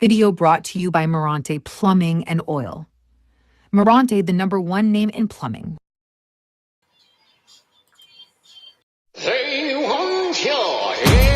Video brought to you by Morante Plumbing and Oil. Morante, the #1 name in plumbing. 谁王笑耶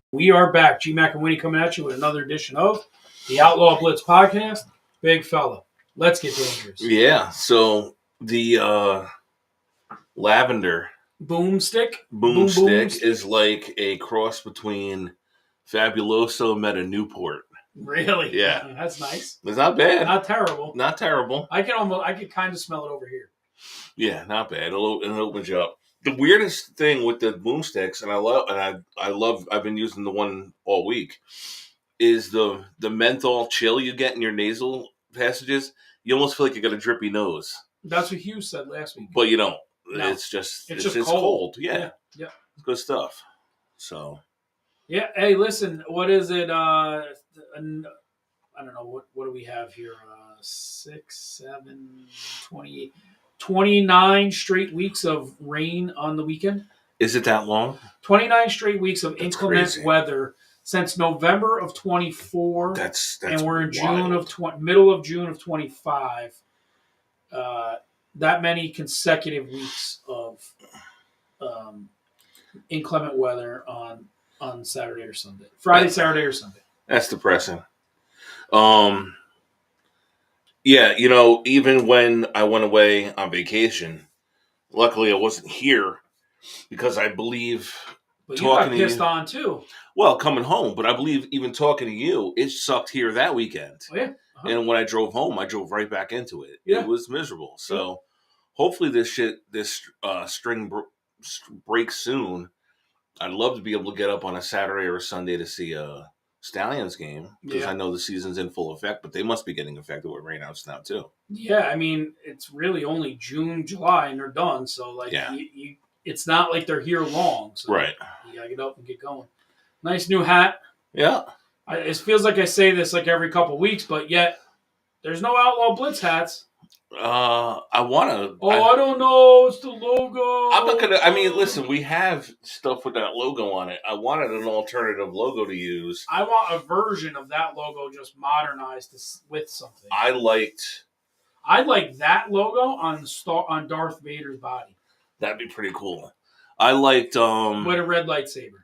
？We are back. G-Mac and Winnie coming at you with another edition of the Outlaw Blitz podcast. Big fella, let's get dangerous. Yeah, so the lavender Boomstick is like a cross between Fabuloso Meta Newport. Really? Yeah. That's nice. It's not bad. Not terrible. Not terrible. I can kind of smell it over here. Yeah, not bad. It opens you up. The weirdest thing with the boomsticks, and I love. I've been using the one all week. Is the menthol chill you get in your nasal passages? You almost feel like you got a drippy nose. That's what Hugh said last week. But you don't. No. It's just cold. Yeah. Yeah. It's good stuff. So. Yeah. Hey, listen. What is it? I don't know. What do we have here? 6, 7, 28. 29 straight weeks of rain on the weekend. Is it that long? 29 straight weeks of inclement weather since November of 24. That's and we're in wild. middle of June of 25. That many consecutive weeks of inclement weather on Saturday or Sunday. Saturday or Sunday. That's depressing. Yeah, even when I went away on vacation, luckily I wasn't here because I believe but you got pissed on too. Well, coming home, but I believe even talking to you, it sucked here that weekend. Oh, yeah. Uh-huh. And when I drove home, I drove right back into it. Yeah. It was miserable. So hopefully this string breaks soon. I'd love to be able to get up on a Saturday or a Sunday to see a Stallions game because I know the season's in full effect, but they must be getting affected with rainouts now too. Yeah, I mean it's really only June, July, and they're done. So it's not like they're here long. So right, you gotta get up and get going. Nice new hat. Yeah, it feels like I say this like every couple weeks, but yet there's no Outlaw Blitz hats. I want to. I don't know. It's the logo. I'm not gonna. I mean, listen, we have stuff with that logo on it. I wanted an alternative logo to use. I want a version of that logo just modernized with something. I like that logo on Darth Vader's body. That'd be pretty cool. I liked with a red lightsaber.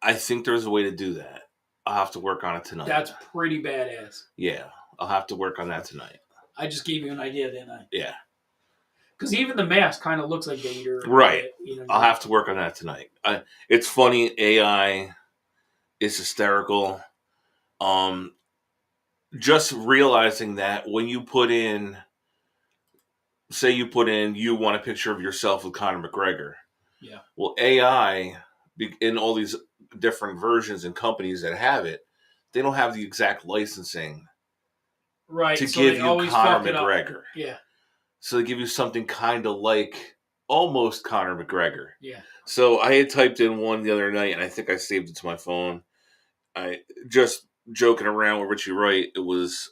I think there's a way to do that. I'll have to work on it tonight. That's pretty badass. Yeah, I'll have to work on that tonight. I just gave you an idea, didn't I? Yeah. Because even the mask kind of looks like Vader. Right. I'll have to work on that tonight. It's funny. AI is hysterical. Just realizing that when you put in, you want a picture of yourself with Conor McGregor. Yeah. Well, AI, in all these different versions and companies that have it, they don't have the exact licensing. Right, to give you Conor McGregor. Yeah. So they give you something kind of like almost Conor McGregor. Yeah. So I had typed in one the other night, and I think I saved it to my phone. I just joking around with Richie Wright. It was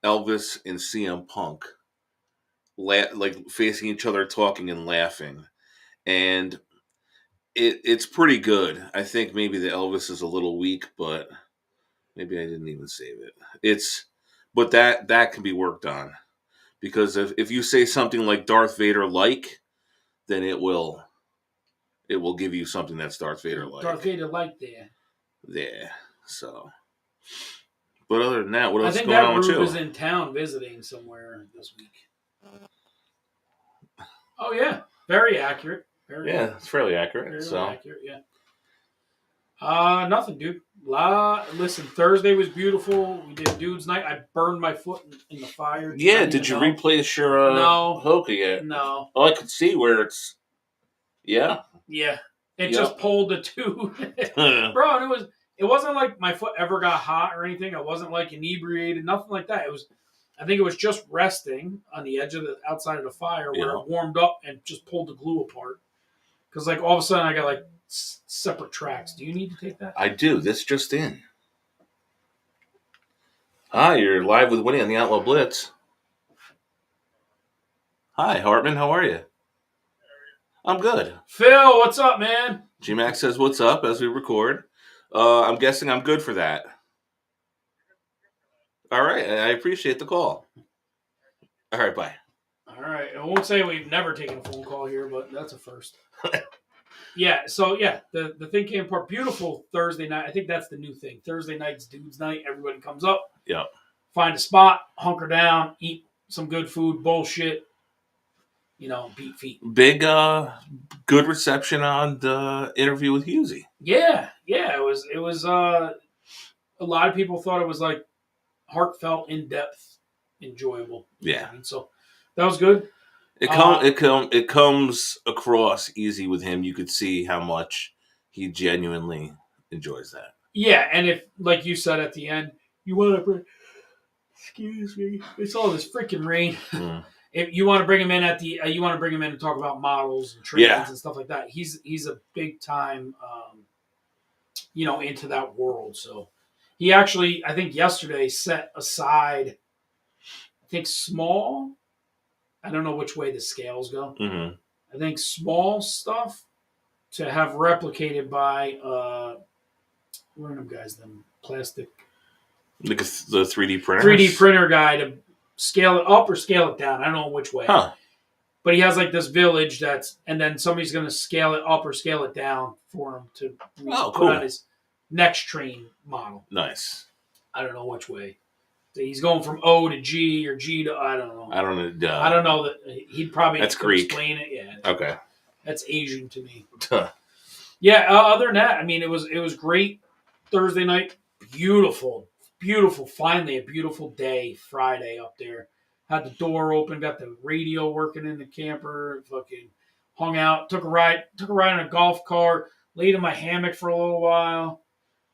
Elvis and CM Punk, like facing each other, talking and laughing, and it's pretty good. I think maybe the Elvis is a little weak, but maybe I didn't even save it. But that can be worked on, because if you say something like Darth Vader like, then it will give you something that's Darth Vader like. Darth Vader like there. Yeah. So, but other than that, what else is going on with you? I think that group is in town visiting somewhere this week. Oh yeah, very accurate. It's fairly accurate. Fairly accurate, yeah. Nothing, dude. Listen, Thursday was beautiful. We did Dude's Night. I burned my foot in the fire. Yeah, did you replace your Hoka yet? No. Oh, I could see where it's... Yeah? Yeah. It just pulled the tube. Bro, it wasn't like my foot ever got hot or anything. I wasn't like inebriated, nothing like that. I think it was just resting on the edge of the outside of the fire where Yeah. it warmed up and just pulled the glue apart. Because like all of a sudden I got like separate tracks. Do you need to take that? I do. This just in. Hi, you're live with Winnie on the Outlaw Blitz. Hi, Hartman. How are you? I'm good. Phil, what's up, man? G-Max says, what's up as we record. I'm guessing I'm good for that. All right. I appreciate the call. All right. Bye. All right. I won't say we've never taken a phone call here, but that's a first. Yeah. So, yeah, the thing came apart. Beautiful Thursday night. I think that's the new thing. Thursday night's dudes' night. Everybody comes up. Yeah. Find a spot, hunker down, eat some good food, bullshit, beat feet. Big, good reception on the interview with Husey. Yeah. It was. A lot of people thought it was like heartfelt, in depth, enjoyable. Yeah. So that was good. It comes across easy with him. You could see how much he genuinely enjoys that. Yeah, and if, like you said at the end, you want to excuse me, it's all this freaking rain. Mm. If you want to bring him in you want to bring him in and talk about models and trains and stuff like that. He's a big time, into that world. So he actually, I think yesterday set aside, I think small. I don't know which way the scales go. Mm-hmm. I think small stuff to have replicated by what are them guys? Them plastic. Like the 3D printer? 3D printer guy to scale it up or scale it down. I don't know which way. Huh. But he has like this village and then somebody's going to scale it up or scale it down for him to put on his next train model. Nice. I don't know which way. He's going from O to G or G to, I don't know. I don't know. I don't know that he'd probably That's Greek. Explain it. Yeah. Okay. That's Asian to me. Yeah. Other than that, I mean, it was great Thursday night. Beautiful. Finally, a beautiful day Friday up there. Had the door open, got the radio working in the camper. Fucking hung out. Took a ride in a golf cart. Laid in my hammock for a little while.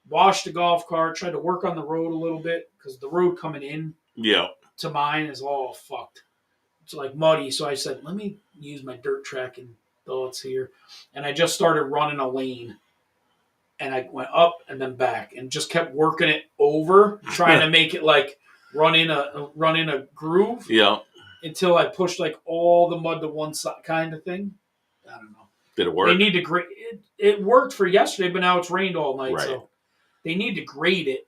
Washed the golf cart. Tried to work on the road a little bit because the road coming in to mine is all fucked. It's like muddy. So I said, let me use my dirt tracking thoughts here. And I just started running a lane. And I went up and then back and just kept working it over, trying to make it like run in a groove. Yeah. Until I pushed like all the mud to one side kind of thing. I don't know. Did it work? They need to grade it. Worked for yesterday, but now it's rained all night. Right. So they need to grade it.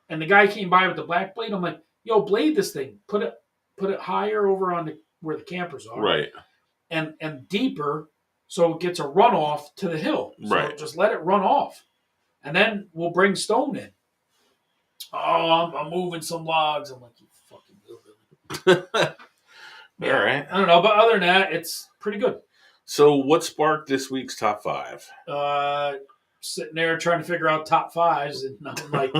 And the guy came by with the black blade. I'm like, yo, blade this thing. Put it higher over on where the campers are. Right. And deeper so it gets a runoff to the hill. So just let it run off. And then we'll bring stone in. Oh, I'm moving some logs. I'm like, you fucking hillbilly. Yeah, all right. I don't know. But other than that, it's pretty good. So what sparked this week's top 5? Sitting there trying to figure out top 5s. And I'm like,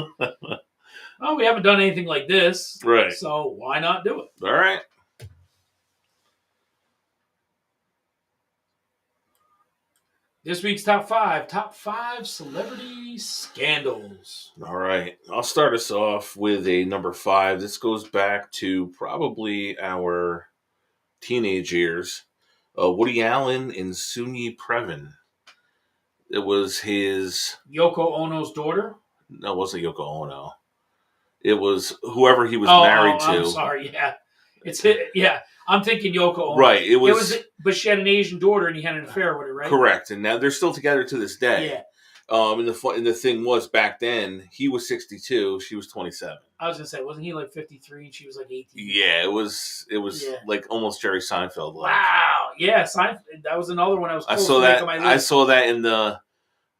oh, we haven't done anything like this. Right. So why not do it? All right. This week's top 5 celebrity scandals. All right. I'll start us off with a number 5. This goes back to probably our teenage years. Woody Allen and Soon-Yi Previn. It was his... Yoko Ono's daughter? No, it wasn't Yoko Ono. It was whoever he was married to. I'm sorry, yeah. I'm thinking Yoko Ono. Right. It was, but she had an Asian daughter and he had an affair with her, right? Correct. And now they're still together to this day. Yeah. And the thing was, back then, he was 62, she was 27. I was going to say, wasn't he like 53 and she was like 18? Yeah, it was like almost Jerry Seinfeld. Wow. Yeah, Seinfeld. That was another one I was I saw that in the...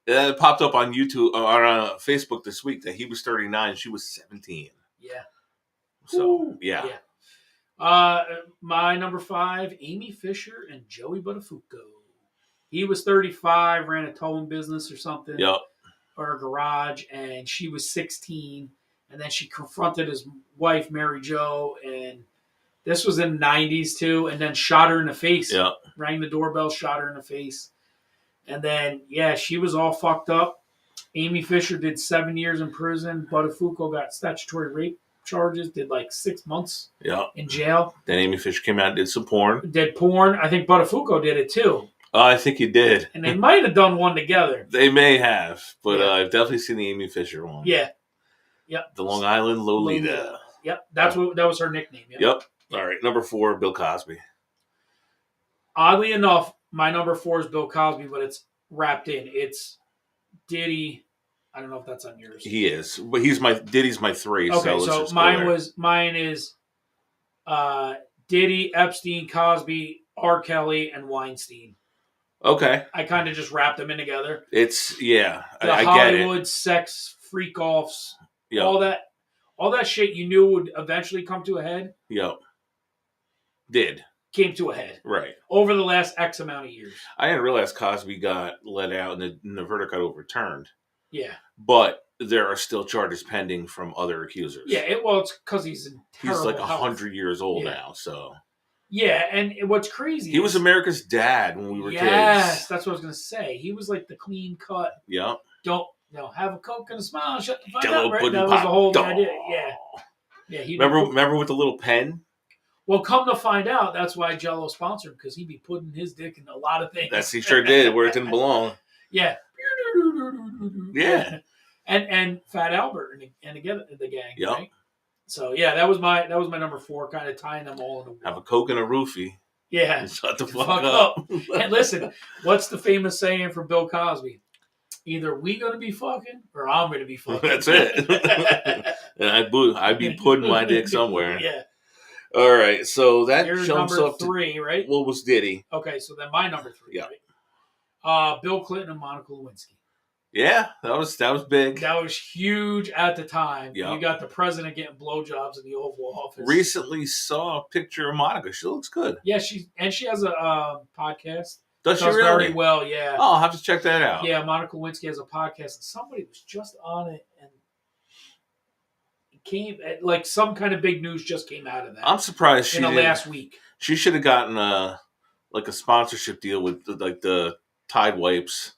It popped up on YouTube, on Facebook this week, that he was 39, she was 17. Yeah. So, Ooh. yeah. My number 5, Amy Fisher and Joey Buttafuoco. He was 35, ran a towing business or something. Yep. Or a garage, and she was 16. And then she confronted his wife, Mary Jo, and this was in the 90s too, and then shot her in the face. Yep. Rang the doorbell, shot her in the face. And then, she was all fucked up. Amy Fisher did 7 years in prison. Buttafuoco got statutory rape. charges, did like 6 months Yeah. in jail. Then Amy Fisher came out and did some porn. Did porn. I think Buttafuoco did it too. I think he did. And they might have done one together. They may have, but Yeah. I've definitely seen the Amy Fisher one. Yeah. Yep. The Long Island Lolita. Yep. That was her nickname. Yep. All right. Number 4, Bill Cosby. Oddly enough, my number 4 is Bill Cosby, but it's wrapped in. It's Diddy. I don't know if that's on yours. He is, but Diddy's my 3. Okay, so so mine is Diddy, Epstein, Cosby, R. Kelly, and Weinstein. Okay. I kind of just wrapped them in together. It's The I Hollywood get it. sex freak offs, Yep. all that shit you knew would eventually come to a head. Yep. Did. Came to a head Right. over the last X amount of years. I didn't realize Cosby got let out and the verdict got overturned. Yeah. But there are still charges pending from other accusers. Yeah. It's because he's in terrible He's like health. 100 years old Yeah. now, so. Yeah, and what's crazy He was America's dad when we were kids. Yes, that's what I was going to say. He was like the clean cut. Yep. Don't have a Coke and a smile and shut the fuck Jello up, right? pudding That was the pop. whole Duh. idea. Yeah. Yeah. Remember with the little pen? Well, come to find out, that's why Jello sponsored him, because he'd be putting his dick in a lot of things. He sure did, where it didn't belong. Yeah. Yeah. And Fat Albert and again the gang. Yep. Right? So yeah, that was my number 4, kind of tying them all into one. Have a Coke and a roofie. Yeah. And shut the fuck Fuck up. And listen, what's the famous saying from Bill Cosby? Either we gonna be fucking or I'm gonna be fucking. That's it. And I'd be putting my dick somewhere. Yeah. All right, so that Here's jumps number up 3, right? What was Diddy? Okay, so then my number 3, Yeah. right? Bill Clinton and Monica Lewinsky. Yeah, that was big. That was huge at the time. Yeah. You got the president getting blowjobs in the Oval Office. Recently saw a picture of Monica. She looks good. Yeah, she has a podcast. Does she Does really? very well, yeah. Oh, I'll have to check that out. Yeah, Monica Lewinsky has a podcast, and somebody was just on it, and it came like some kind of big news just came out of that. I'm surprised she in the didn't. last week. She should have gotten a sponsorship deal with the Tide wipes.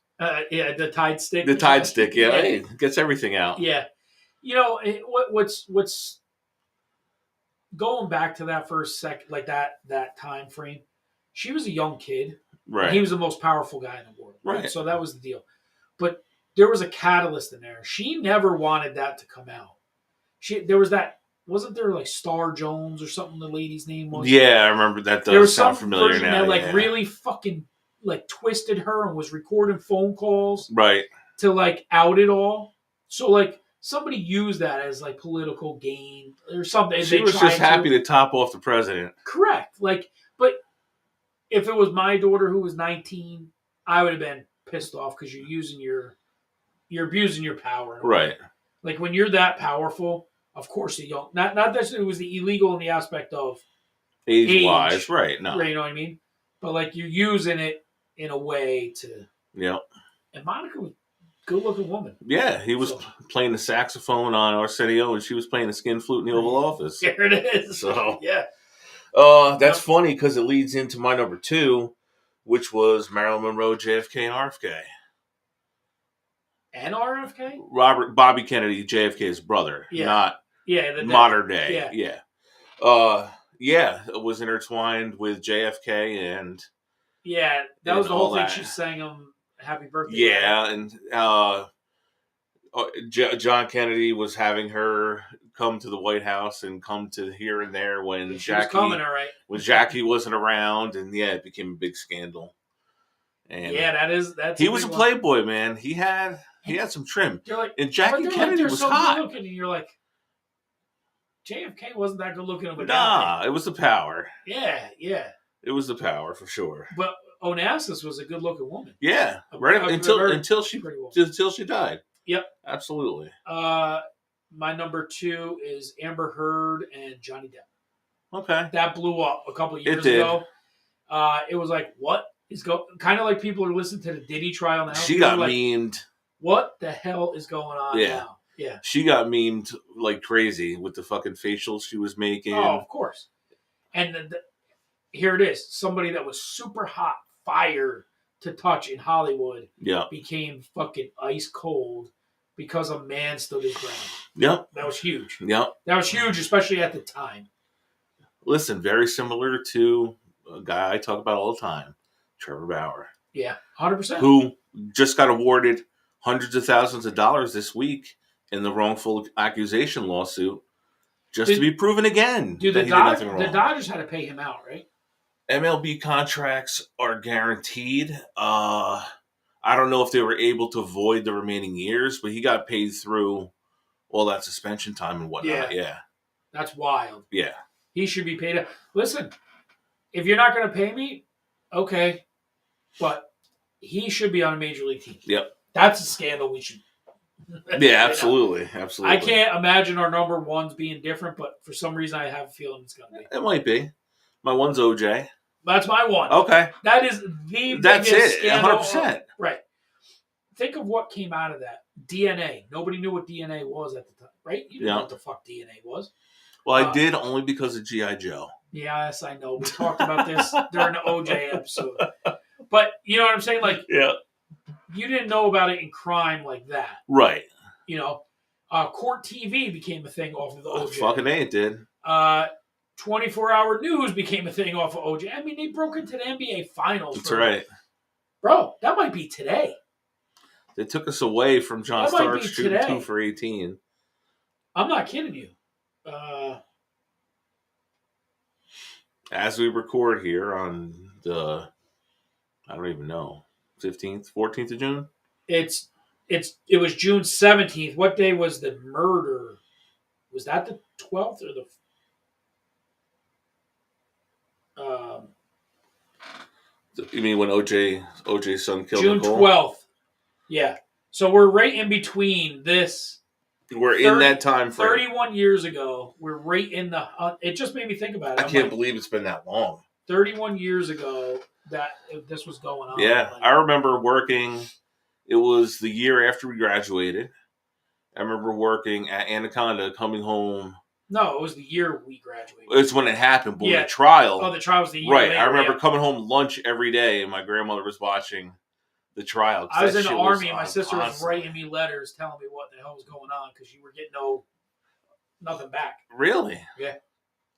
Yeah, the Tide stick. The Tide stick, yeah, hey, gets everything out. Yeah, what's going back to that for a second, like that time frame. She was a young kid. Right. He was the most powerful guy in the world. Right. So that was the deal. But there was a catalyst in there. She never wanted that to come out. Wasn't there like Star Jones or something the lady's name was? Yeah, I remember that. There was sound some familiar version now. that really fucking twisted her and was recording phone calls right to out it all. So somebody used that as political gain or something. She was just happy to top off the president. Correct. But if it was my daughter who was 19, I would have been pissed off because you're abusing your power. Right. Like when you're that powerful, of course you don't. Not that it was illegal in the aspect of age-wise, right? No, right, you know what I mean. But you're using it in a way to. Yeah. And Monica was a good-looking woman. Yeah, he was playing the saxophone on Arsenio, and she was playing the skin flute in the Oval Office. There it is. So yeah. That's funny because it leads into my number 2, which was Marilyn Monroe, JFK, and RFK. And RFK? Bobby Kennedy, JFK's brother, not modern day. Yeah. It was intertwined with JFK and that was the whole thing. that. She sang him "Happy Birthday." Yeah, and John Kennedy was having her come to the White House and come to here and there when Jackie was coming, all right. when Jackie wasn't around, and it became a big scandal. And that's he was a playboy, man. He had some trim. And Jackie Kennedy was so hot. Good looking, and you're like, JFK wasn't that good looking of a guy. Nah, it was the power. Yeah. It was the power for sure. But Onassis was a good looking woman. Yeah, until she died. Yep, absolutely. My number 2 is Amber Heard and Johnny Depp. Okay, that blew up a couple of years ago. It was like, what is kind of like people are listening to the Diddy trial now. She got memed. What the hell is going on now? Yeah, she got memed like crazy with the fucking facials she was making. Oh, of course. And here it is. Somebody that was super hot, fire to touch in Hollywood, became fucking ice cold because a man stood his ground. Yep. That was huge. Yep. That was huge, especially at the time. Listen, very similar to a guy I talk about all the time, Trevor Bauer. Yeah, 100%. Who just got awarded hundreds of thousands of dollars this week in the wrongful accusation lawsuit, just to be proven again that he did nothing wrong. The Dodgers had to pay him out, right? MLB contracts are guaranteed. I don't know if they were able to void the remaining years, but he got paid through all that suspension time and whatnot. Yeah. That's wild. Yeah. He should be paid out. Listen, if you're not going to pay me, okay. But he should be on a major league team. Yep. That's a scandal we should. Yeah, absolutely. Absolutely. I can't imagine our number ones being different, but for some reason I have a feeling it's going to be. It might be. My one's OJ. That's my one. Okay. That is the That's biggest it. scandal. 100%. Right. Think of what came out of that. DNA. Nobody knew what DNA was at the time, right? You didn't know what the fuck DNA was. Well, I did only because of G.I. Joe. Yes, I know. We talked about this during the OJ episode. But you know what I'm saying? Like, yeah, you didn't know about it in crime like that. Right. You know, Court TV became a thing off of the OJ. Fucking A, it did. 24-hour news became a thing off of OJ. I mean, they broke into the NBA Finals. That's right. Bro, that might be today. They took us away from John Stark shooting 2 for 18. I'm not kidding you. As we record here on the, I don't even know, 15th, 14th of June? It was June 17th. What day was the murder? Was that the 12th or the... You mean when OJ's son killed June Nicole? 12th. Yeah. So we're right in between this. We're in that time frame. 31 years ago, we're right in the... it just made me think about it. I can't believe it's been that long. 31 years ago that this was going on. Yeah. I remember working... It was the year after we graduated. I remember working at Anaconda, coming home... No, it was the year we graduated. It's when it happened, but the trial... Oh, the trial was the year right. later. I remember coming home lunch every day, and my grandmother was watching the trial. I was in the Army, and my sister was writing me letters telling me what the hell was going on, because you were getting nothing back. Really? Yeah.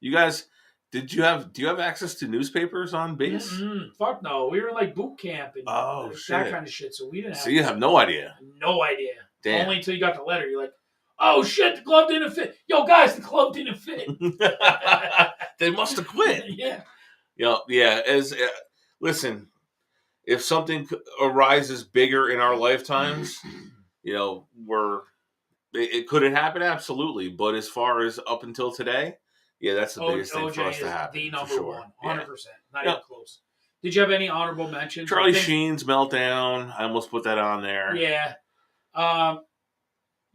You guys, do you have access to newspapers on base? Mm-mm. Fuck no. We were in like boot camp and that kind of shit, so we didn't have... So you have no idea? No idea. Damn. Only until you got the letter. You're like, oh shit, the glove didn't fit. Yo, guys, the glove didn't fit. They must have quit. Yeah. Yeah. Listen, if something arises bigger in our lifetimes, it could have happened, absolutely. But as far as up until today, yeah, that's the biggest thing for us to happen. The number for sure. one, 100%. Not even close. Did you have any honorable mentions? Charlie Sheen's meltdown. I almost put that on there. Yeah.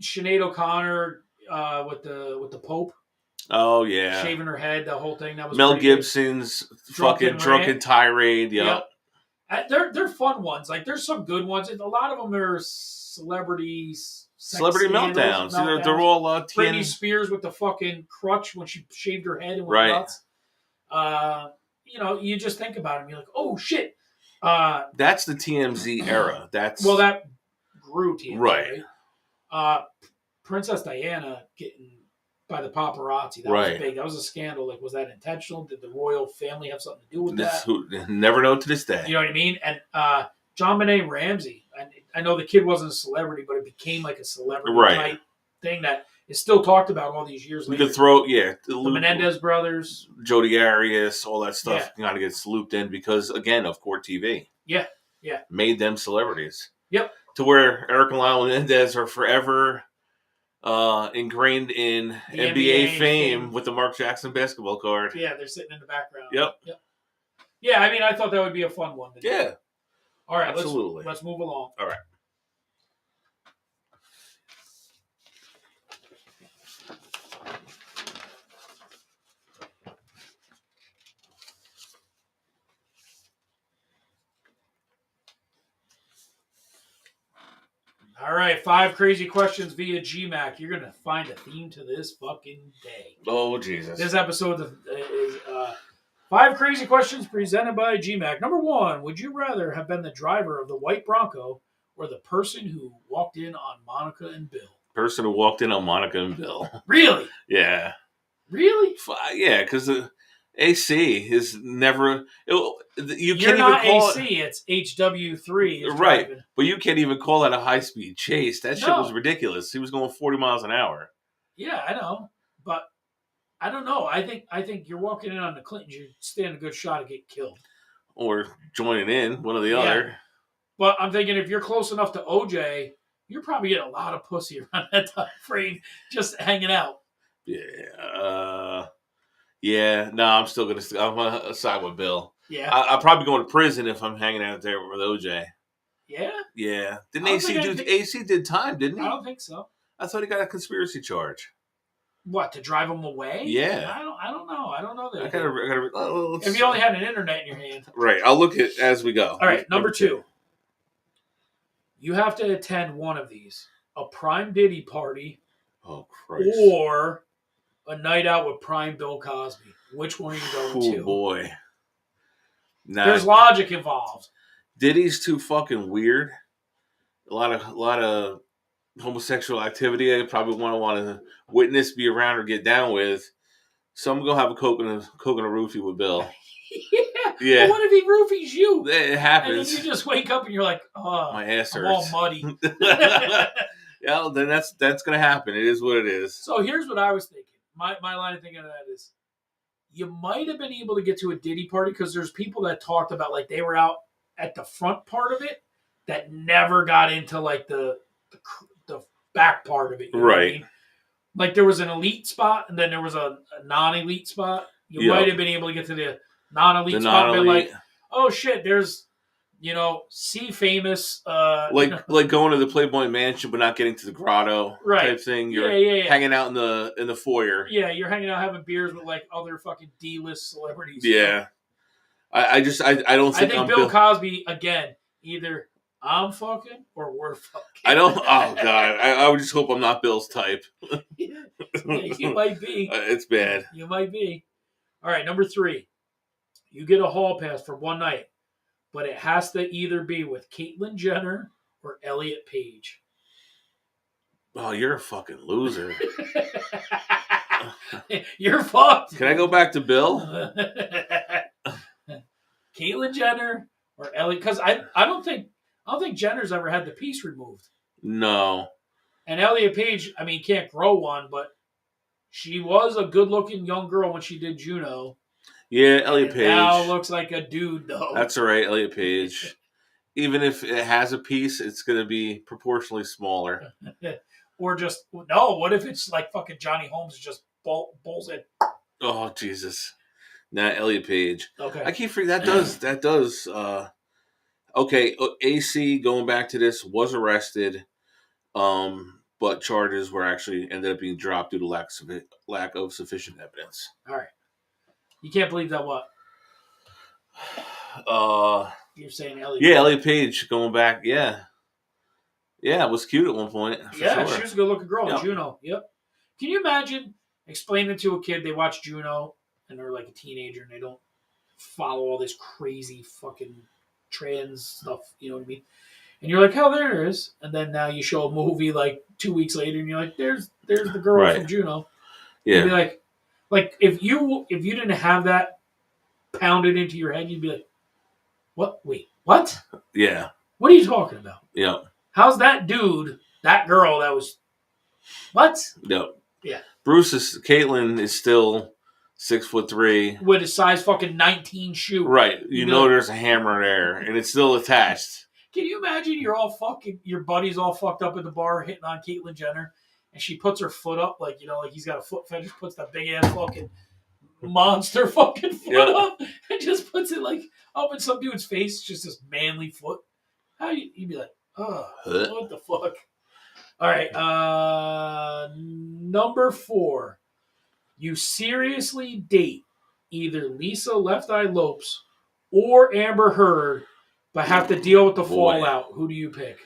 Sinead O'Connor with the Pope. Oh yeah, shaving her head. The whole thing that was Mel Gibson's fucking drunken tirade. Yep. They're fun ones. Like there's some good ones. A lot of them are celebrity meltdowns. They're all Britney Spears with the fucking crutch when she shaved her head and went nuts. You just think about it and you're like, oh shit. That's the TMZ era. That grew TMZ, right? Princess Diana getting by the paparazzi. That was big. That was a scandal. Like, was that intentional? Did the royal family have something to do with that? Never know to this day. You know what I mean? And John Benet Ramsey. I know the kid wasn't a celebrity, but it became like a celebrity type thing that is still talked about all these years later. You could throw, the Menendez brothers, Jodi Arias, all that stuff kind of gets looped in because, again, of Court TV. Yeah. Made them celebrities. Yep. To where Eric and Lyle Menendez are forever ingrained in NBA fame with the Mark Jackson basketball card. Yeah, they're sitting in the background. Yep. Yeah, I mean, I thought that would be a fun one to do. Yeah. All right, absolutely. Let's move along. All right. All right, 5 crazy questions via GMAC. You're going to find a theme to this fucking day. Oh, Jesus. This episode is 5 crazy questions presented by GMAC. Number 1, would you rather have been the driver of the white Bronco or the person who walked in on Monica and Bill? Person who walked in on Monica and Bill. Really? Yeah. Really? Yeah, because AC is never. You You're can't not even call AC. It's HW3 is right, driving. but you can't even call that a high speed chase. That shit No. was ridiculous. He was going 40 miles an hour. Yeah, I know, but I don't know. I think you're walking in on the Clintons. You stand a good shot of getting killed. Or joining in, one or the Yeah. other. But I'm thinking if you're close enough to OJ, you're probably getting a lot of pussy around that time frame just hanging out. Yeah. Yeah. No, I'm still going to. I'm going to side with Bill. Yeah. I'll probably go to prison if I'm hanging out there with OJ. Yeah? Yeah. Didn't I don't AC think do. I- AC did time, didn't he? I don't think so. I thought he got a conspiracy charge. What, to drive them away? Yeah. I don't know. I don't know that. I gotta If you only had an internet in your hand. right. I'll look at as we go. All right, number 2. You have to attend one of these. A Prime Diddy party Oh, Christ. or a night out with Prime Bill Cosby. Which one are you going to? Oh, boy. Nah, There's logic involved. Diddy's too fucking weird. A lot of homosexual activity. I probably want to witness, be around, or get down with. So I'm gonna have a coconut roofie with Bill. Yeah. Yeah. Well, what if he roofies you? It And happens. then you just wake up and you're like, oh, My ass I'm all hurts. muddy. Yeah, well, then that's gonna happen. It is what it is. So here's what I was thinking. My line of thinking of that is, you might have been able to get to a Diddy party because there's people that talked about like they were out at the front part of it that never got into like the back part of it. You know what I mean? Like there was an elite spot and then there was a non-elite spot. You might have been able to get to the non-elite spot and be like, oh shit, there's, C famous. Like going to the Playboy Mansion but not getting to the grotto type thing. You're hanging out in the foyer. Yeah, you're hanging out having beers with like other fucking D-list celebrities. Yeah. I don't think I'm Bill Cosby, again, either I'm fucking or we're fucking. I don't. Oh God! I would just hope I'm not Bill's type. Yeah, you might be. It's bad. You might be. All right, number 3. You get a hall pass for one night, but it has to either be with Caitlyn Jenner or Elliot Page. Oh, you're a fucking loser. You're fucked. Can I go back to Bill? Caitlyn Jenner or Elliot? Because I don't think Jenner's ever had the piece removed. No. And Elliot Page, I mean, can't grow one, but she was a good-looking young girl when she did Juno. Yeah, Elliot Page. Now looks like a dude, though. That's all right, Elliot Page. Even if it has a piece, it's going to be proportionally smaller. Or just, no, what if it's like fucking Johnny Holmes just bowls it? Oh, Jesus. Nah, Elliot Page. Okay. I keep forgetting that does. Okay, AC, going back to this, was arrested, but charges were actually ended up being dropped due to lack of sufficient evidence. All right. You can't believe that what? You're saying Elliot Page. Elliot Page going back, yeah. Yeah, was cute at one point. Yeah, sure. She was a good-looking girl in Yep. Juno. Yep. Can you imagine explaining to a kid they watch Juno and they're like a teenager and they don't follow all this crazy fucking trans stuff, you know what I mean? And you're like, oh, there it is. And then now you show a movie like 2 weeks later and you're like, there's the girl from Juno. Yeah. You'd be like if you didn't have that pounded into your head, you'd be like, what? Wait, what? Yeah. What are you talking about? Yeah. How's that dude, that girl that was, what? No. Yeah. Caitlyn is still 6'3" with a size fucking 19 shoe. Right. You know there's a hammer there and it's still attached. Can you imagine your buddy's all fucked up at the bar hitting on Caitlyn Jenner and she puts her foot up like he's got a foot fetish, puts that big ass fucking monster fucking foot up and just puts it like up in some dude's face, just this manly foot. You'd be like, oh, what the fuck? All right, number 4. You seriously date either Lisa Left Eye Lopes or Amber Heard, but have to deal with the fallout. Who do you pick?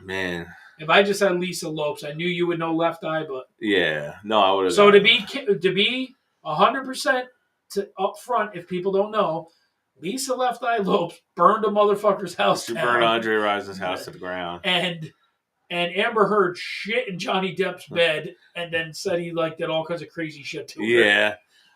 Man. If I just had Lisa Lopes, I knew you would know Left Eye, but yeah, no, I would have. So to be 100% up front, if people don't know, Lisa Left Eye Lopes burned a motherfucker's house She down. burned Andre Rison's house to the ground. And Amber Heard shit in Johnny Depp's bed and then said he like did all kinds of crazy shit to her. Yeah.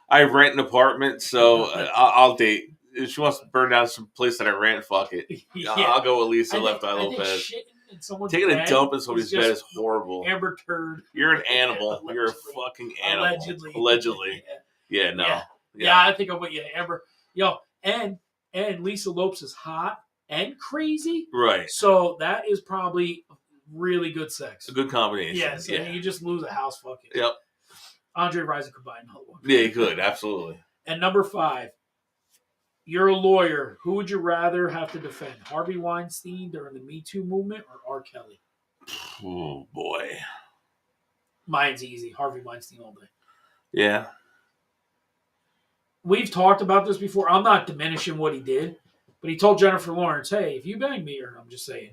I rent an apartment, so I'll date. If she wants to burn down some place that I rent, fuck it. Yeah. I'll go with Lisa Left Eye Lopez. Shitting in someone's Taking bed a dump in somebody's bed is horrible. Amber Turd. You're an animal. You're a fucking animal. Allegedly. Yeah, no. Yeah, I think I'm with you, Amber. And Lisa Lopes is hot and crazy. Right. So that is probably really good sex. A good combination. Yes, yeah. And you just lose a house fucking. Yep. Andre Rison could buy another one. Yeah, he could, absolutely. And number 5, you're a lawyer. Who would you rather have to defend? Harvey Weinstein during the Me Too movement or R. Kelly? Oh, boy. Mine's easy. Harvey Weinstein all day. Yeah. We've talked about this before. I'm not diminishing what he did, but he told Jennifer Lawrence, hey, if you bang me, or I'm just saying,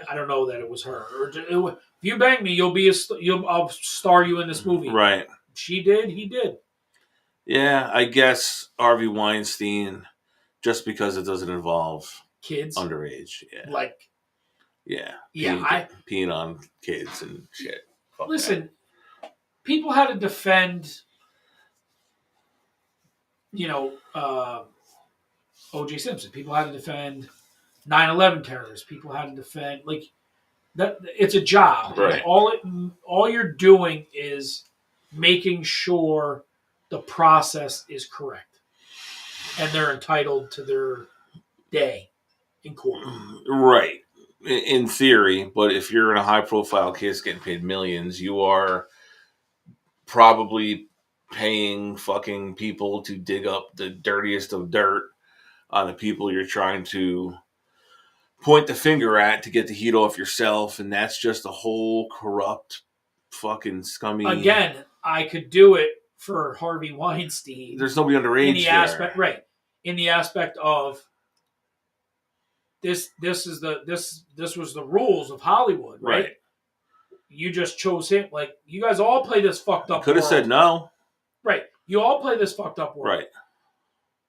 I don't know that it was her. Or if you bang me, I'll star you in this movie. Right. She did. He did. Yeah, I guess Harvey Weinstein, just because it doesn't involve kids underage. Yeah. Peeing on kids and shit. Fuck listen, people had to defend, O.J. Simpson. People had to defend 9/11 terrorists. People had to defend that. It's a job. Right. All you're doing is making sure the process is correct, and they're entitled to their day in court. Right. In theory, but if you're in a high-profile case getting paid millions, you are probably paying fucking people to dig up the dirtiest of dirt on the people you're trying to point the finger at to get the heat off yourself, and that's just a whole corrupt, fucking scummy. Again, I could do it for Harvey Weinstein. There's nobody underage in the aspect, right? In the aspect of this was the rules of Hollywood, right? You just chose him. Like, you guys all play this fucked up. Could have said no. Right. You all play this fucked up world. Right.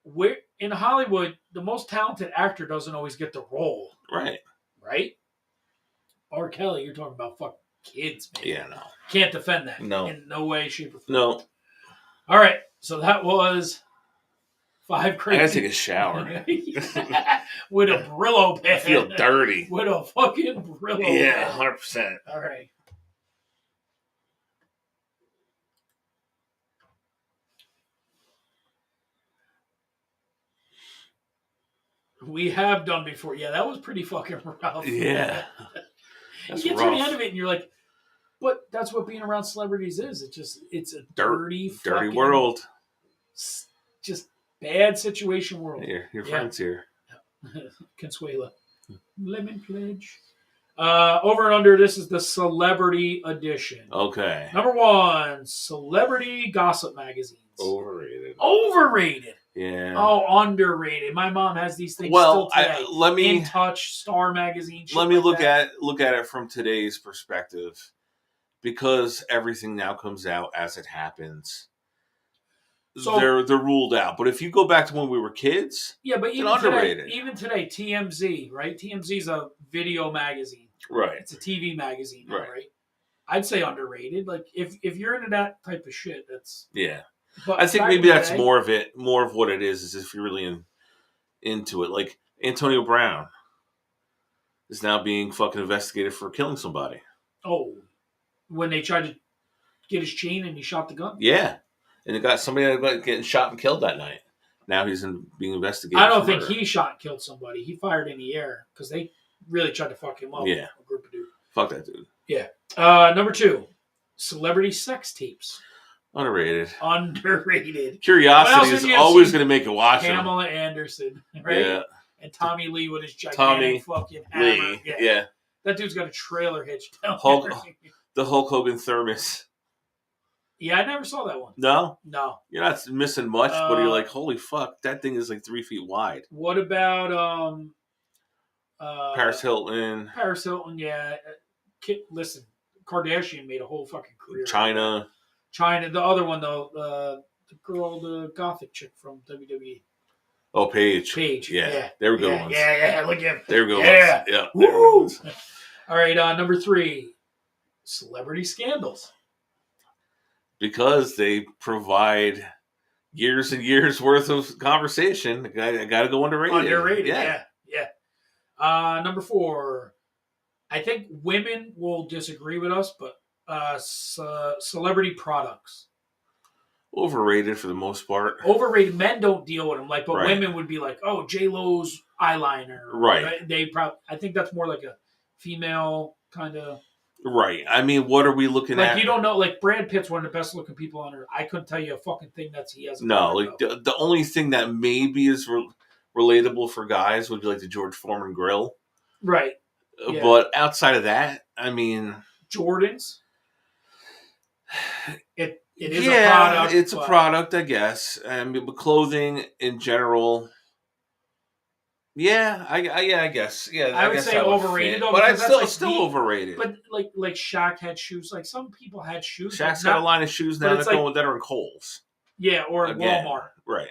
Where in Hollywood, the most talented actor doesn't always get the role. Right. Right? R. Kelly, you're talking about fucking kids, man. Yeah, no. Can't defend that. No. In no way, shape, or form. No. All right. So that was 5 crazy. I gotta take a shower. With a Brillo pen. I feel dirty. With a fucking Brillo pen. Yeah, 100%. All right. We have done before. Yeah, that was pretty fucking rough. Yeah. You get to the end of it and you're like, but that's what being around celebrities is. It's a dirty world. Just bad situation world. Your friend's here. Consuela. Lemon Pledge. Over and under, this is the celebrity edition. Okay. Number 1, celebrity gossip magazines. Overrated. Yeah. Oh, underrated. My mom has these things still today. In Touch, Star Magazine. Let me look at it from today's perspective, because everything now comes out as it happens. So they're ruled out. But if you go back to when we were kids, yeah, but even underrated. Today, TMZ, right? TMZ is a video magazine, right? It's a TV magazine, now, right? I'd say underrated. Like if you're into that type of shit, that's But I think maybe that's more of what it is if you're really into it. Like Antonio Brown is now being fucking investigated for killing somebody. Oh, when they tried to get his chain and he shot the gun? Yeah. And it got somebody getting shot and killed that night. Now he's being investigated. I don't think he shot and killed somebody. He fired in the air because they really tried to fuck him up. Yeah. A group of dudes. Fuck that dude. Yeah. Number 2, celebrity sex tapes. Underrated. Curiosity is always going to make you watch Pamela Anderson, right? Yeah. And Tommy Lee with his gigantic fucking hammer. Yeah. That dude's got a trailer hitched down. The Hulk Hogan thermos. Yeah, I never saw that one. No? No. You're not missing much, but you're like, holy fuck, that thing is like 3 feet wide. What about Paris Hilton? Paris Hilton, yeah. Listen, Kardashian made a whole fucking career. China. The other one though, the girl, the gothic chick from WWE. Oh, Paige. Paige. Yeah. They were good ones. Yeah. Look at him. They were good Yeah. ones. Yeah. They were good Woo! ones. All right, number 3, celebrity scandals. Because they provide years and years worth of conversation. I got to go underrated. Underrated, yeah. Number 4, I think women will disagree with us, but celebrity products. Overrated for the most part. Overrated. Men don't deal with them, but Right. women would be like, "Oh, J Lo's eyeliner." Right. They probably. I think that's more like a female kind of. Right. I mean, what are we looking at? You don't know. Like Brad Pitt's one of the best looking people on earth. I couldn't tell you a fucking thing that he has. No, the only thing that maybe is relatable for guys would be like the George Foreman grill. Right. Yeah. But outside of that, I mean, Jordans. It is a product. It's a product, I guess. I mean, but clothing in general. Yeah, I guess. Yeah, I would guess say overrated, though, but I'd that's still overrated. But like Shaq had shoes. Like some people had shoes. Shaq's got a line of shoes now that are in Kohl's. Yeah, or at Walmart. Right.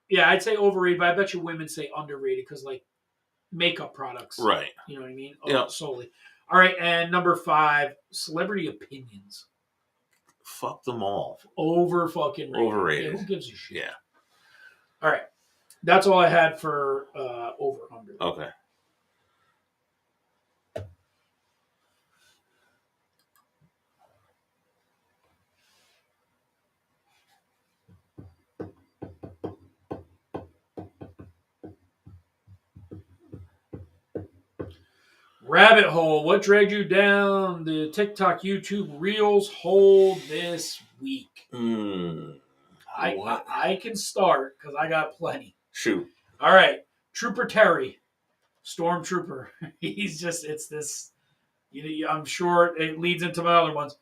Yeah, I'd say overrated, but I bet you women say underrated because like makeup products. Right. You know what I mean? Yeah. Solely. All right, and number 5, celebrity opinions. Fuck them all. Overrated. Yeah, who gives a shit? Yeah. All right. That's all I had for over under. Okay. Rabbit hole. What dragged you down the TikTok, YouTube Reels hole this week? I can start because I got plenty. Shoot. All right. Trooper Terry. Stormtrooper. It's this. I'm sure it leads into my other ones.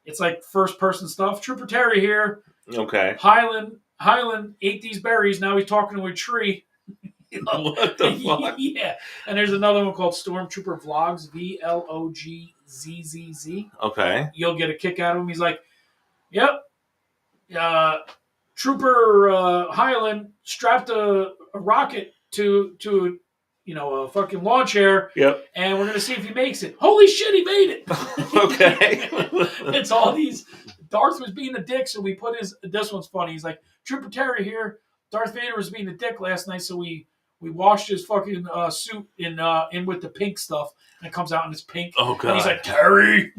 It's like first person stuff. Trooper Terry here. Okay. Highland ate these berries. Now he's talking to a tree. What the fuck? Yeah. And there's another one called Stormtrooper Vlogs. VLOGZZZ. Okay. You'll get a kick out of him. He's like, yep. Trooper Highland strapped a rocket to a fucking lawn chair. Yep. And we're gonna see if he makes it. Holy shit, he made it. Okay. It's all these. Darth was being a dick, so we put this one's funny. He's like, Trooper Terry here. Darth Vader was being a dick last night, so we washed his fucking suit in with the pink stuff, and it comes out and it's pink. Oh god. And he's like, Terry.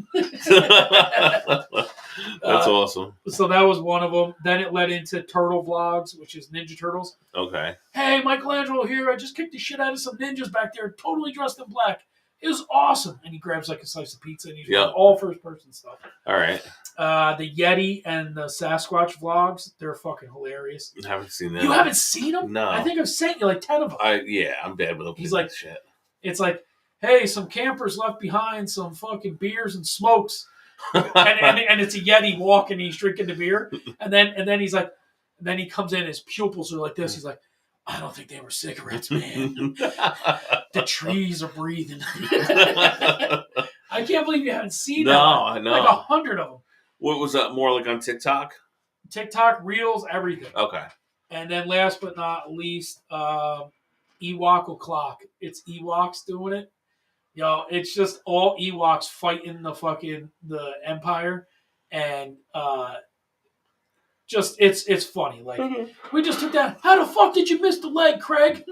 That's awesome. So that was one of them. Then it led into Turtle Vlogs, which is Ninja Turtles. Okay. Hey, Michelangelo here. I just kicked the shit out of some ninjas back there, totally dressed in black. It was awesome. And he grabs like a slice of pizza and he's all first person stuff. All right. The Yeti and the Sasquatch vlogs, they're fucking hilarious. I haven't seen them. You haven't seen them? No. I think I've sent you like 10 of them. I'm bad with them. He's like, shit. It's like, hey, some campers left behind some fucking beers and smokes. and it's a Yeti walking, he's drinking the beer. And then he's like, then he comes in, his pupils are like this. He's like, I don't think they were cigarettes, man. The trees are breathing. I can't believe you haven't seen them. No, no. Like 100 of them. What was that? More like on TikTok? TikTok, Reels, everything. Okay. And then last but not least, Ewok O'Clock. It's Ewoks doing it. It's just all Ewoks fighting the Empire. And it's funny. Like, we just took that. How the fuck did you miss the leg, Craig?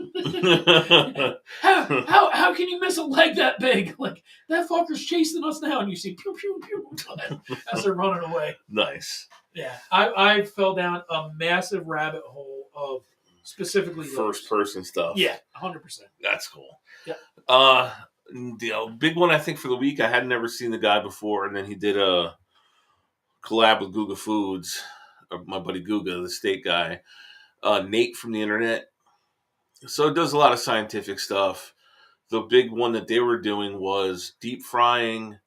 how can you miss a leg that big? Like, that fucker's chasing us now, and you see pew pew pew as they're running away. Nice. Yeah, I fell down a massive rabbit hole of specifically first person stuff. Yeah, 100%. That's cool. Yeah. The big one I think for the week, I had never seen the guy before, and then he did a collab with Guga Foods. My buddy Guga, the steak guy, Nate from the internet. So it does a lot of scientific stuff. The big one that they were doing was deep frying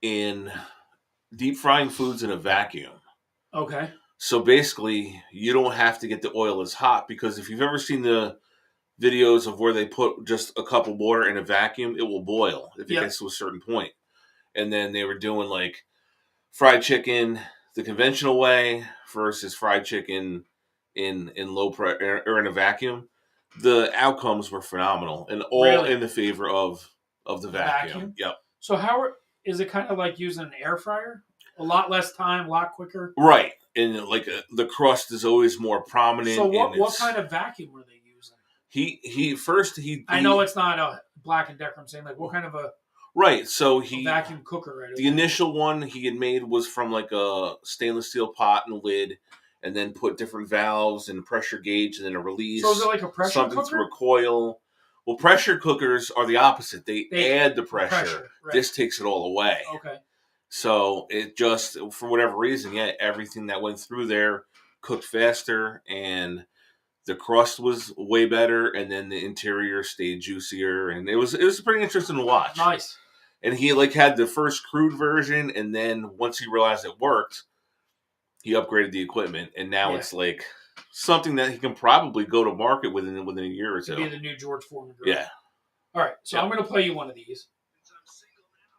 foods in a vacuum. Okay. So basically, you don't have to get the oil as hot, because if you've ever seen the videos of where they put just a cup of water in a vacuum, it will boil if it gets to a certain point. And then they were doing like fried chicken the conventional way versus fried chicken in low pressure or in a vacuum, the outcomes were phenomenal and all Really? in the favor of the vacuum. Yep. So is it kind of like using an air fryer? A lot less time, a lot quicker. Right, and like the crust is always more prominent. So what kind of vacuum were they using? I know it's not a Black and Decker. I'm saying, like, what kind of a right. So a vacuum cooker? Right. The initial one he had made was from like a stainless steel pot and a lid, and then put different valves and pressure gauge and then a release. So is it like a pressure something cooker? through a coil? Well, pressure cookers are the opposite. They add the pressure. Right. This takes it all away. Okay. So it just, for whatever reason, everything that went through there cooked faster, and the crust was way better, and then the interior stayed juicier, and it was pretty interesting to watch. Nice. And he had the first crude version, and then once he realized it worked, he upgraded the equipment, and now it's like something that he can probably go to market within a year or two. Be the new George Foreman grill. Yeah. All right, so I'm going to play you one of these. I'm single now.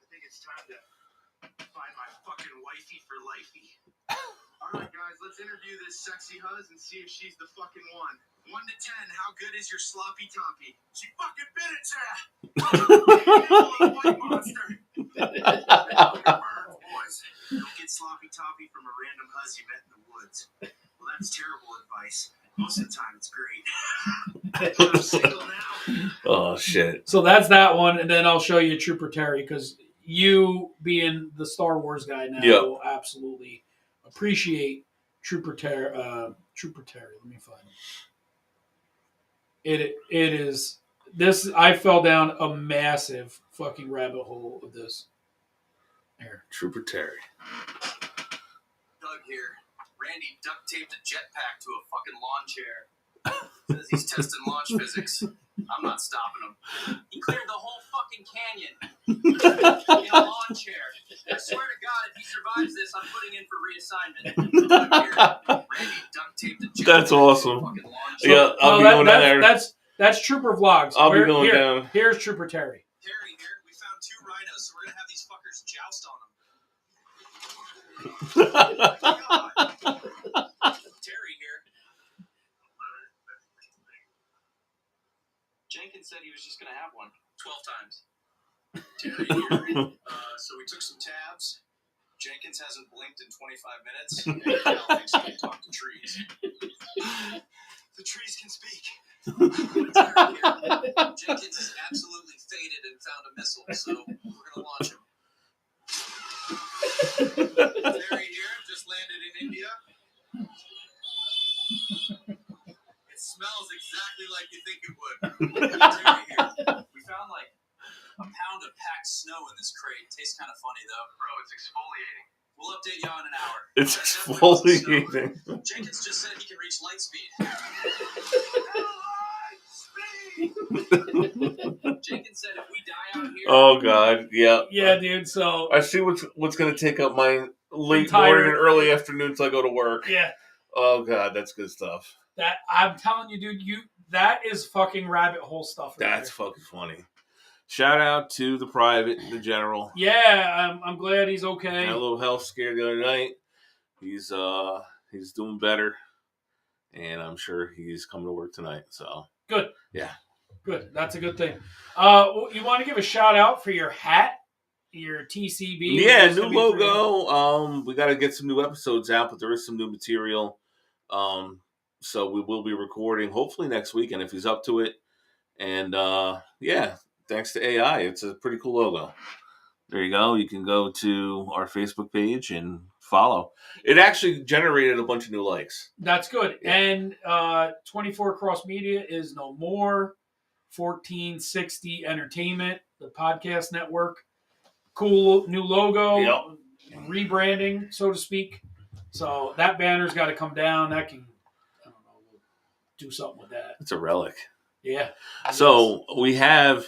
I think it's time to find my fucking wifey for lifey. All right, guys, let's interview this sexy huzz and see if she's the fucking one. 1 to 10, how good is your sloppy toppy? She fucking bit it, Chad. White monster. Boys, don't get sloppy toppy from a random huzz you met in the woods. Well, that's terrible advice. Most of the time, it's great. I'm single now. Oh shit! So that's that one, and then I'll show you Trooper Terry, because you being the Star Wars guy now will absolutely appreciate Trooper Terry. Let me find it. It is this. I fell down a massive fucking rabbit hole of this. Here, Trooper Terry. Doug here. Randy duct taped a jetpack to a fucking lawn chair. Says he's testing launch physics. I'm not stopping him. He cleared the whole fucking canyon in a lawn chair. I swear to God, if he survives this, I'm putting in for reassignment. Doug here. Randy duct taped a jetpack That's awesome. to a fucking lawn chair. Yeah, I'll be going down there. That's Trooper Vlogs. I'll be going down. Here's Trooper Terry. Terry here. We found 2 rhinos, so we're gonna have these fuckers joust on them. Terry here. Jenkins said he was just gonna have one 12 times. Terry here. So we took some tabs. Jenkins hasn't blinked in 25 minutes. And Cal thinks he can talk to trees. The trees can speak. Terry here. Jenkins is absolutely faded and found a missile, so we're gonna launch him. Terry here, just landed in India. It smells exactly like you think it would. Terry here. We found like a pound of packed snow in this crate. Tastes kind of funny though. Bro, it's exfoliating. We'll update you in an hour. It's exfoliating. Jenkins just said he can reach light speed. Jenkins said if we die out here. Oh God, yeah. Yeah, dude. So I see what's going to take up my late Entire- morning and early afternoon till I go to work. yeah, Oh God, that's good stuff. that I'm telling you, dude. That is fucking rabbit hole stuff. Right That's there. fucking funny. Shout out to the private, the general. Yeah, I'm glad he's okay. Had a little health scare the other night. He's doing better, and I'm sure he's coming to work tonight. So Good. Yeah. Good. That's a good thing. You want to give a shout out for your hat, your TCB? Yeah, new logo. We got to get some new episodes out, but there is some new material. So we will be recording hopefully next weekend if he's up to it. And yeah, thanks to AI, it's a pretty cool logo. There you go. You can go to our Facebook page and follow. It actually generated a bunch of new likes. That's good. Yeah. And 24 Cross Media is no more. 1460 Entertainment, the podcast network. Cool new logo. Yep. Rebranding, so to speak. So that banner's got to come down. That can, I don't know, we'll do something with that. It's a relic. Yeah. So we have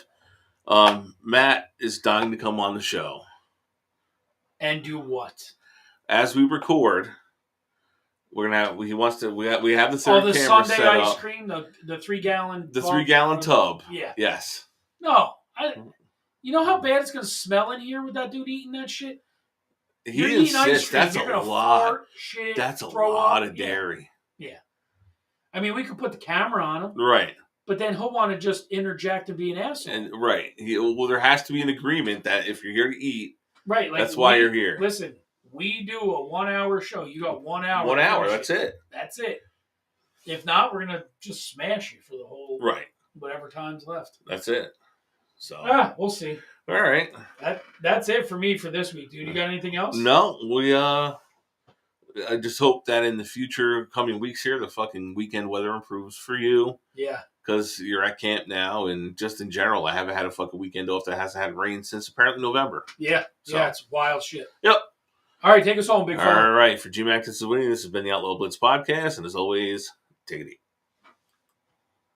Matt is dying to come on the show. And do what? As we record, we're gonna have. He wants to. We have the third the camera Sunday set ice up. cream, the 3-gallon. The 3-gallon tub. Yeah. Yes. No, you know how bad it's gonna smell in here with that dude eating that shit. He insists. That's a lot. Shit, That's a throw lot up. of dairy. Yeah. I mean, we could put the camera on him, Right. but then he'll want to just interject and be an asshole. And right. Well, there has to be an agreement that if you're here to eat, right. Like that's why you're here. Listen, we do a 1 hour show. You got 1 hour. 1 hour. That's it. That's it. If not, we're gonna just smash you for the whole whatever time's left. That's it. So we'll see. All right. That's it for me for this week, dude. You got anything else? No, I just hope that in the future coming weeks here, the fucking weekend weather improves for you. Yeah. Because you're at camp now, and just in general, I haven't had a fucking weekend off that hasn't had rain since apparently November. Yeah. So, yeah, it's wild shit. Yep. All right, take us home, big fella. All right, for G-Mac, this is Winnie. This has been the Outlaw Blitz podcast, and as always, take it easy.